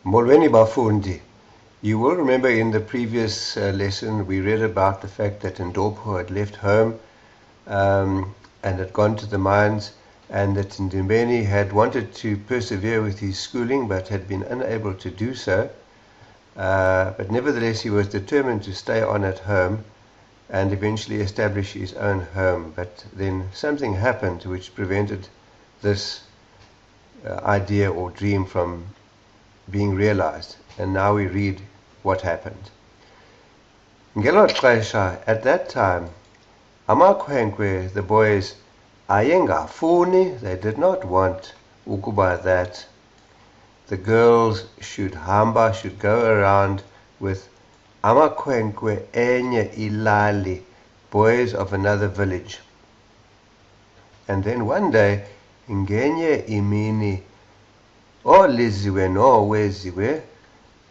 Molweni bafundi. You will remember in the previous lesson we read about the fact that Ndopho had left home and had gone to the mines, and that Ndimeni had wanted to persevere with his schooling but had been unable to do so. But nevertheless he was determined to stay on at home and eventually establish his own home. But then something happened which prevented this idea or dream from being realized, and now we read what happened. Ngelo xesha, at that time, amakhwenkwe, the boys, ayengafuni, they did not want ukuba that the girls should go around with amakhwenkwe enye ilali, boys of another village. And then one day, ngenye imini,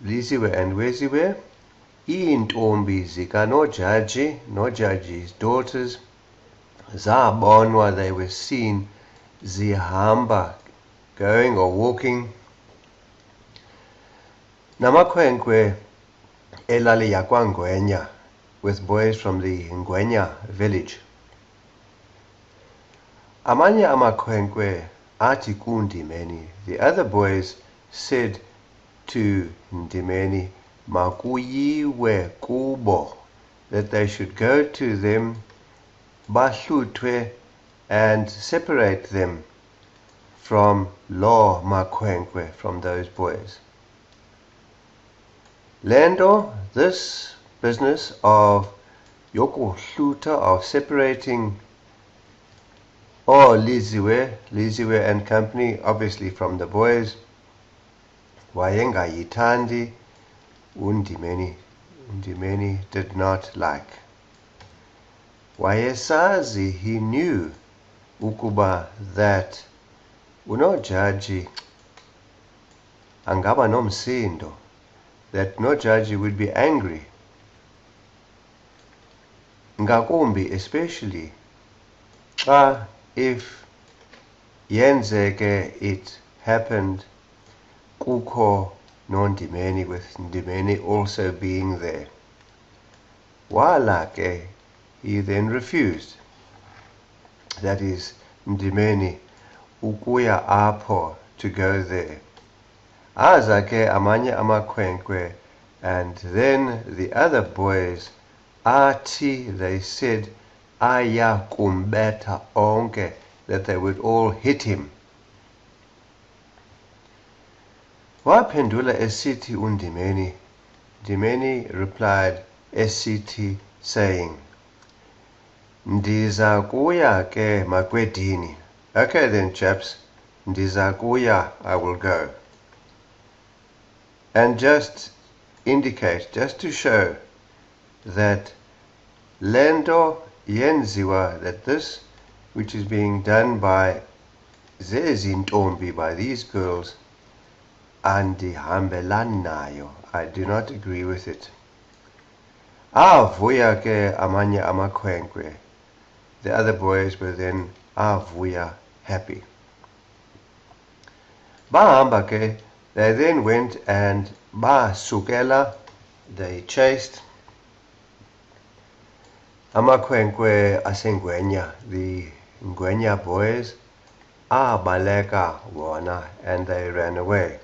Liziwe and Weziwe, iintombi zikaNojaji, Nojaji's daughters, zabonwa, they were seen, zihamba, going or walking, namakhwenkwe elali yakwaNgwenya, with boys from the Ngwenya village. Amanye amakhwenkwe athi kuNdimeni, the other boys said to Ndimeni, makuyiwe kubo, that they should go to them, bahluthwe, and separate them from lo makhwenkwe, from those boys. Lendo, this business of yokuhluta, of separating Liziwe and company, obviously from the boys, wayengayithandi, Ndimeni did not like. Wayesazi, he knew, ukuba that uNojaji angaba nomsindo, that Nojaji would be angry, ngakumbi especially if yenzeke, it happened kukho noNdimeni, with Ndimeni also being there. Wala ke, he then refused, that is Ndimeni, ukuya apho, to go there. Aza ke amanye amakhwenkwe, and then the other boys, athi, they said, aya kumbetha onke, that they would all hit him. Waphendula esithi uNdimeni, Ndimeni replied esithi, saying, ndiza kuya ke makwedini. Okay then chaps, ndiza kuya, I will go. And just indicate, just to show that lento yenziwa, that this which is being done by zezintombi, by these girls, andihambelani nayo, I do not agree with it. Avuya ke amanye amakhwenkwe, the other boys were then avuya, happy. Bahamba ke, they then went and basukela, they chased amakhwenkwe asengwenya, the Ngwenya boys, abaleka wona, and they ran away.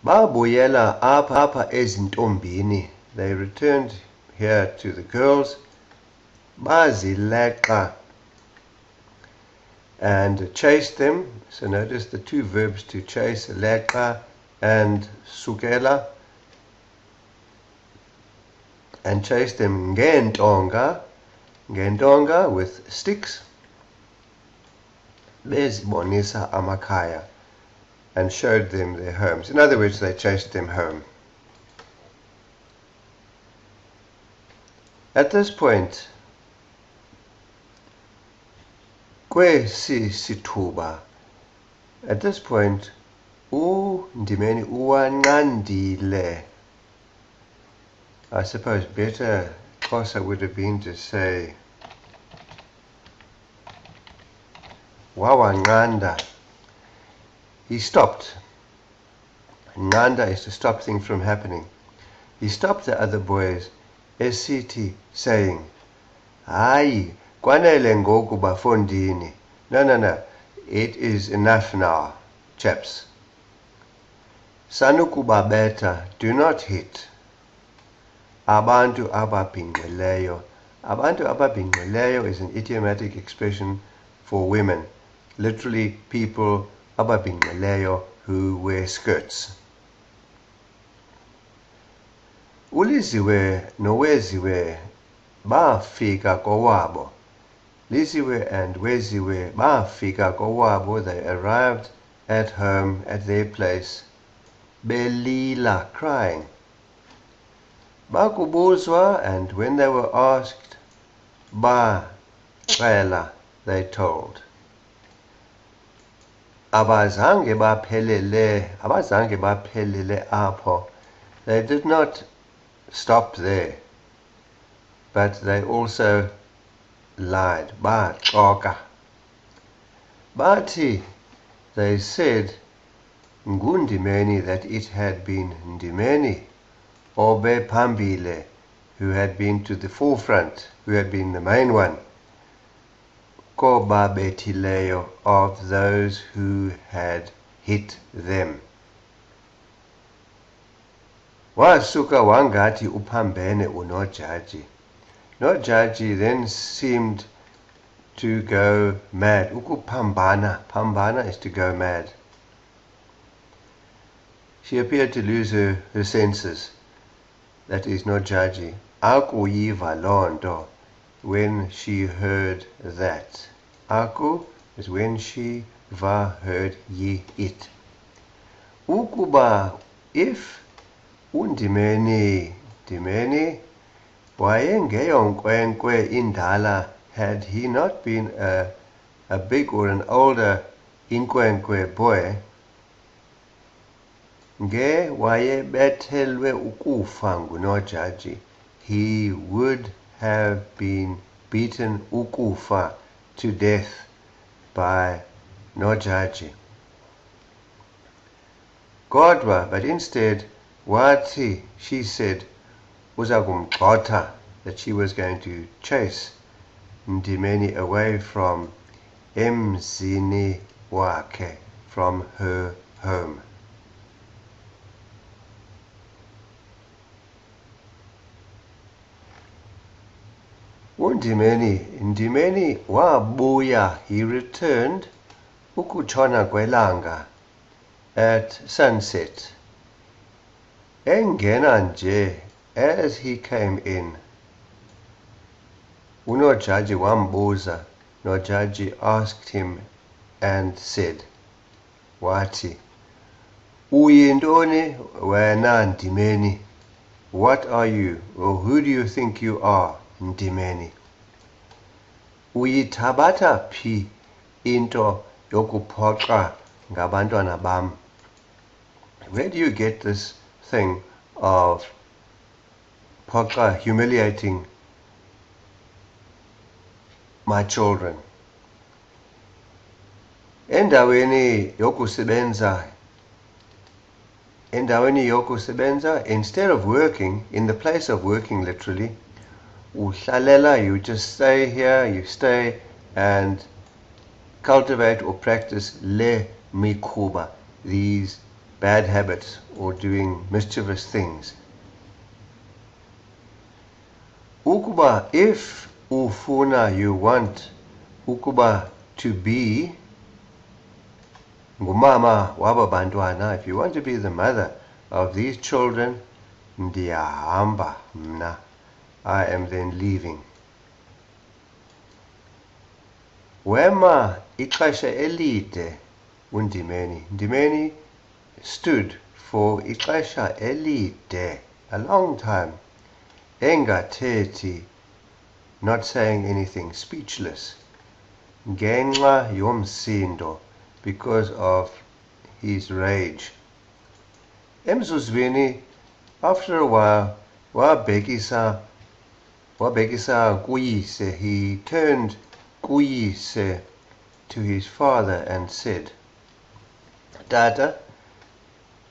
Babuyela apha ezintombini, they returned here to the girls, bazileqa, and chased them. So notice the two verbs to chase, leqa and sukela, and chased them ngentonga, with sticks, bezibonisa amakhaya, and showed them their homes. In other words, they chased them home. At this point, sithuba, at this point, uNdimeni uwanqandile. I suppose better Xhosa would have been to say wawanqanda. He stopped. Nqanda is to stop things from happening. He stopped the other boys, esithi, saying, Hayi, kwanele ngoku bafondini. No. It is enough now, chaps. Sanukubabetha, do not hit. Abantu ababhinqileyo. Abantu ababhinqileyo is an idiomatic expression for women. Literally, people ababhinqileyo who wear skirts. uLiziwe noWeziwe bafika kowabo. Liziwe and Weziwe bafika kowabo. They arrived at home, at their place, belila, crying. Bakubuzwa, and when they were asked, bacela, they told. Abazange baphelele apho. They did not stop there, but they also lied. Baxoka. Bathi, they said, Ngundimeni, that it had been Ndimeni, Obe Pambile, who had been to the forefront, who had been the main one, Koba Betileyo, of those who had hit them. Wasuka wangati upambene uNojaji. Nojaji then seemed to go mad. Ukupambana. Pambana is to go mad. She appeared to lose her senses. That is Nojaji. Akuyiva londo, when she heard that. Aku is when she heard ye it. Ukuba, if Undimeni wayengeyonkwenkwe indala, had he not been a big or an older inkwenkwe boy, nge wayebethelwe ukufa nguNojaji, he would have been beaten ukufa, to death, by Nojaji. Kodwa, but instead, wathi, she said, uzakumgxotha, that she was going to chase Ndimeni away from emzini wakhe, from her home. Ndimeni wabuya, he returned, ukutshona kwelanga, at sunset. Engena nje, as he came in, uNojaji wambuza. Nojaji asked him and said, wathi, uyintoni wena Ndimeni? What are you, or who do you think you are, Ndimeni? Uyithabatha phi into yokuphoxa ngabantwana bam? Where do you get this thing of phoxa, humiliating my children? Endaweni yokusebenza, instead of working, in the place of working literally, uhlalela, you just stay here, you stay and cultivate or practice le mikhuba, these bad habits or doing mischievous things. Ukuba, if ufuna, you want, ukuba, to be ngumama waba bantwana, if you want to be the mother of these children, ndiyahamba mna, I am then leaving. Wema ixesha elide uNdimeni. Ndimeni stood for ixesha elide, a long time. Engathethi, not saying anything, speechless. Ngenxa yomsindo, because of his rage. Emzuzwini, after a while, wabhekisa kuyise, he turned kuyise, to his father, and said, Tata,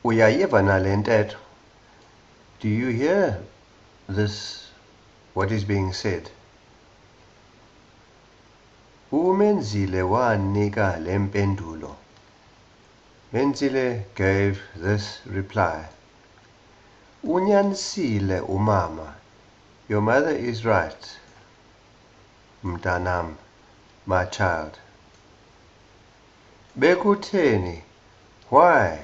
Uyayiva nale ntetho? Do you hear this, what is being said? Umzali wanika le mpendulo. Menzile gave this reply. Unyanisile umama. Your mother is right. Mntanam, my child. Bekutheni? Why?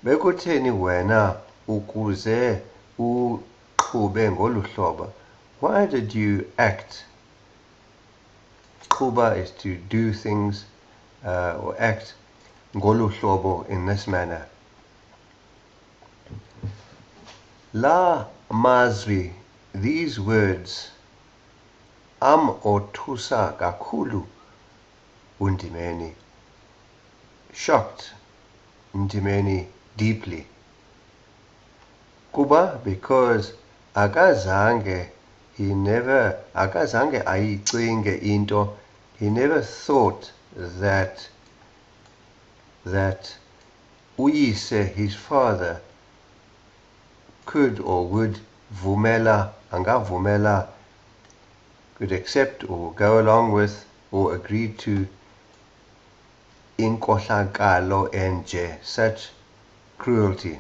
Bekutheni wena ukuze uqhube ngolu hlobo? Why did you act? Qhuba is to do things or act ngolu hlobo, in this manner. La mazwi, these words, othusa kakhulu uNdimeni, shocked Ndimeni deeply. Kuba, because akazange ayicinge into, he never thought that uyise, his father, could or would angavumela, could accept or go along with or agree to inkohlakalo enje, such cruelty.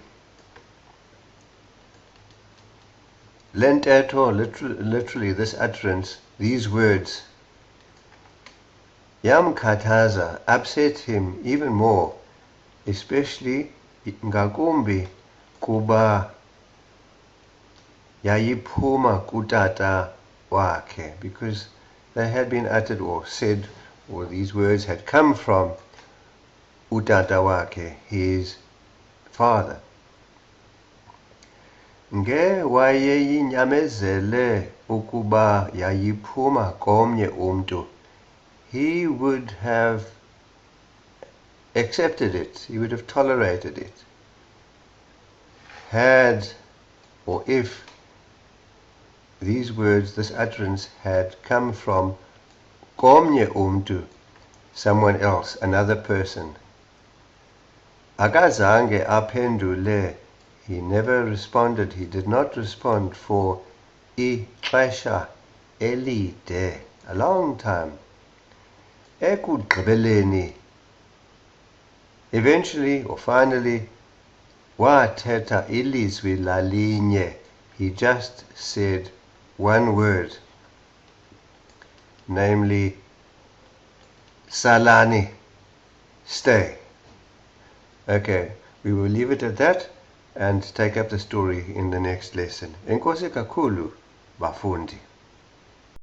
Lentetho, literally this utterance, these words, yamkhathaza, upset him even more, especially ngakumbi kuba yayiphuma kutata wakhe, because they had been uttered or said, or these words had come from utata wakhe, his father. Nge wayeyinyamezele ukuba yayiphuma komnye umntu, he would have accepted it, he would have tolerated it, had or if these words, this utterance, had come from komnye umntu, someone else, another person. Akazange aphendule, he never responded, he did not respond for ixesha elide, a long time. Ekugqibeleni, eventually or finally, wathetha ilizwi lalinye, he just said one word, namely, Salani, stay. Okay, we will leave it at that and take up the story in the next lesson. Enkosi kakhulu, bafundi.